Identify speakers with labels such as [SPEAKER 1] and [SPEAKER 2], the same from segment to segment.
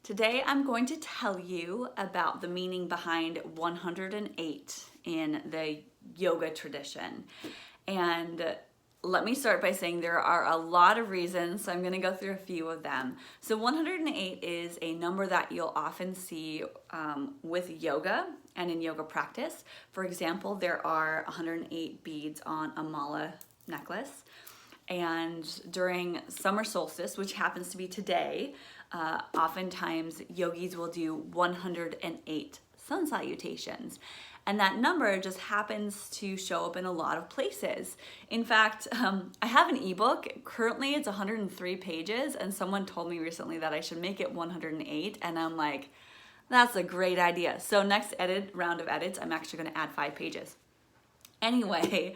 [SPEAKER 1] Today I'm going to tell you about the meaning behind 108 in the yoga tradition. And let me start by saying there are a lot of reasons, so I'm going to go through a few of them. So 108 is a number that you'll often see with yoga and in yoga practice. For example, there are 108 beads on a mala necklace. And during summer solstice, which happens to be today, oftentimes yogis will do 108 sun salutations. And that number just happens to show up in a lot of places. In fact, I have an ebook. Currently, it's 103 pages, and someone told me recently that I should make it 108, and I'm like, that's a great idea. So next round of edits, I'm actually going to add 5 pages. Anyway,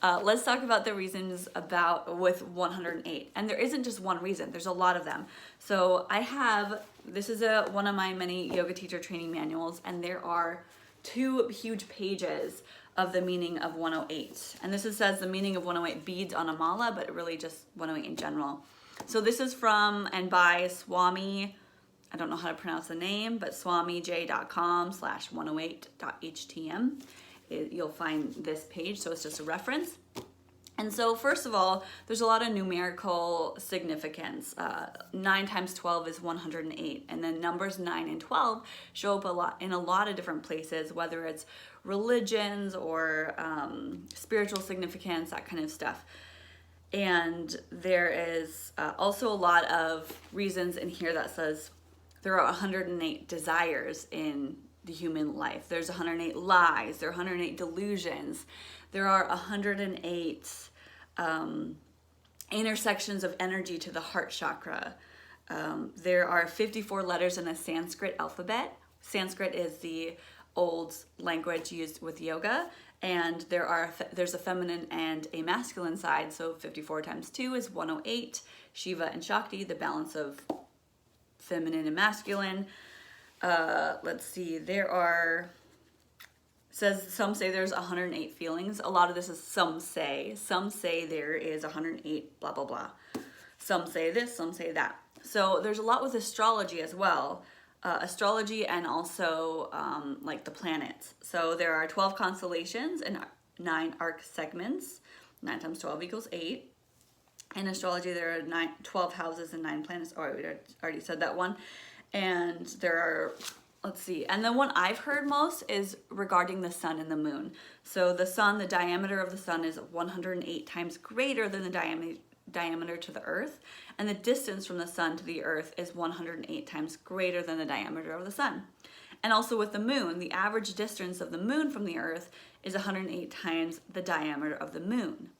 [SPEAKER 1] let's talk about the reasons with 108. And there isn't just one reason, there's a lot of them. So this is one of my many yoga teacher training manuals, and there are 2 huge pages of the meaning of 108. And this says the meaning of 108 beads on a mala, but really just 108 in general. So this is from and by Swami, I don't know how to pronounce the name, but swamij.com/108.htm. You'll find this page, so it's just a reference. And so first of all, there's a lot of numerical significance. 9 times 12 is 108, and then numbers 9 and 12 show up in a lot of different places, whether it's religions or spiritual significance, that kind of stuff. And there is also a lot of reasons in here that says there are 108 desires in the human life. There's 108 lies, there are 108 delusions, there are 108 intersections of energy to the heart chakra. There are 54 letters in a Sanskrit alphabet. Sanskrit is the old language used with yoga, and there's a feminine and a masculine side, so 54 times 2 is 108. Shiva and Shakti, the balance of feminine and masculine. Let's see, some say there's 108 feelings. A lot of this is some say there is 108 blah blah blah. Some say this, some say that. So there's a lot with astrology as well. Astrology and also like the planets. So there are 12 constellations and 9 arc segments. 9 times 12 equals 8. In astrology there are 12 houses and 9 planets. Oh, we already said that one. And there are, let's see, and the one I've heard most is regarding the sun and the moon. So the sun, the diameter of the sun is 108 times greater than the diameter to the earth, and the distance from the sun to the earth is 108 times greater than the diameter of the sun. And also with the moon, the average distance of the moon from the earth is 108 times the diameter of the moon.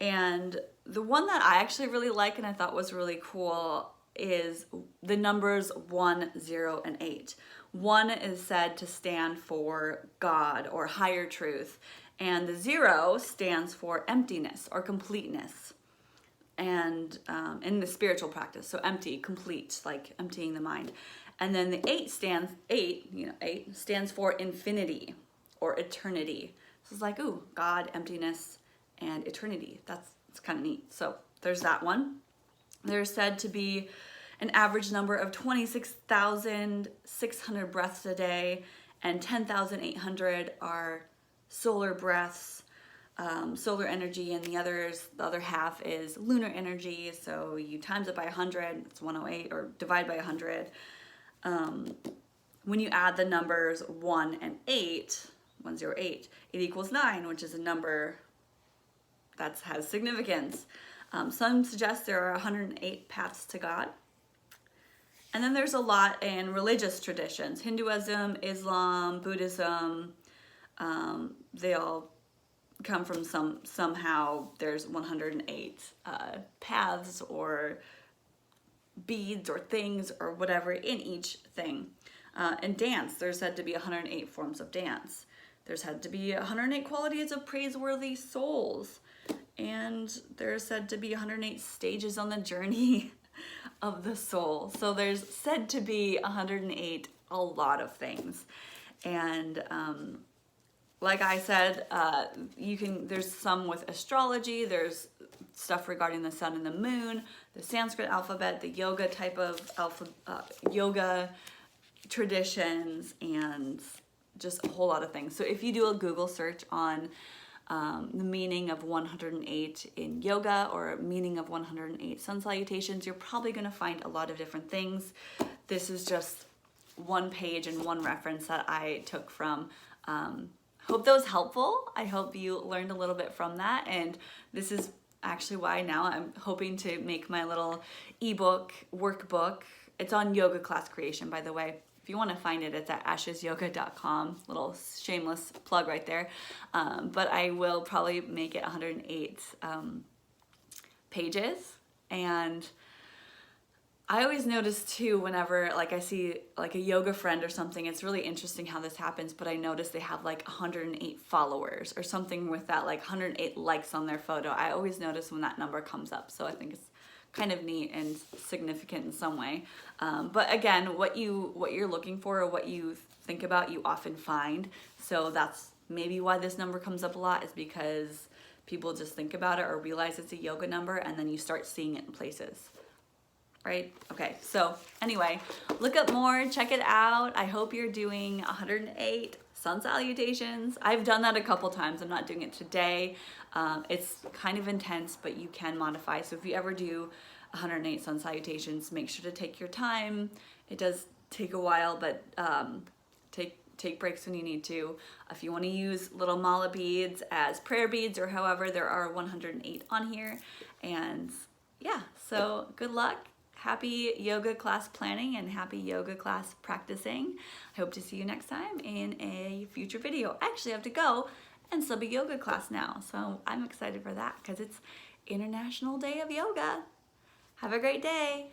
[SPEAKER 1] And the one that I actually really like and I thought was really cool is the numbers 1, 0, and 8. 1 is said to stand for God or higher truth, and the 0 stands for emptiness or completeness. And in the spiritual practice, so empty, complete, like emptying the mind. And then the 8 stands for infinity or eternity. So it's like, ooh, God, emptiness, and eternity. It's kind of neat. So there's that one. There's said to be an average number of 26,600 breaths a day, and 10,800 are solar breaths, solar energy, and the other half is lunar energy. So you times it by 100, it's 108, or divide by 100. When you add the numbers 1 and 8, 108, it equals 9, which is a number that has significance. Some suggest there are 108 paths to God. And then there's a lot in religious traditions. Hinduism, Islam, Buddhism, they all come from somehow there's 108 paths or beads or things or whatever in each thing. And dance, there's said to be 108 forms of dance. There's said to be 108 qualities of praiseworthy souls. And there's said to be 108 stages on the journey of the soul. So there's said to be 108 a lot of things. And like I said, there's some with astrology, there's stuff regarding the sun and the moon, the Sanskrit alphabet, the yoga type of yoga traditions, and just a whole lot of things. So if you do a Google search on the meaning of 108 in yoga or meaning of 108 sun salutations, you're probably going to find a lot of different things. This is just one page and one reference that I took from. Hope that was helpful. I hope you learned a little bit from that, and this is actually why now I'm hoping to make my little ebook workbook. It's on Yoga Class Creation, by the way. If you want to find it, it's at ashesyoga.com. Little shameless plug right there. But I will probably make it 108 pages. And I always notice too, whenever like I see like a yoga friend or something, it's really interesting how this happens, but I notice they have like 108 followers or something with that, like 108 likes on their photo. I always notice when that number comes up. So I think it's kind of neat and significant in some way. But again, what you're looking for or what you think about, you often find. So that's maybe why this number comes up a lot, is because people just think about it or realize it's a yoga number, and then you start seeing it in places. Right? Okay, so anyway, look up more, check it out. I hope you're doing 108 sun salutations. I've done that a couple times. I'm not doing it today. It's kind of intense, but you can modify. So if you ever do 108 sun salutations, make sure to take your time. It does take a while, but take breaks when you need to. If you want to use little mala beads as prayer beads or however, there are 108 on here. And yeah, so good luck. Happy yoga class planning and happy yoga class practicing. I hope to see you next time in a future video. I actually have to go and sub a yoga class now, so I'm excited for that because it's International Day of Yoga. Have a great day.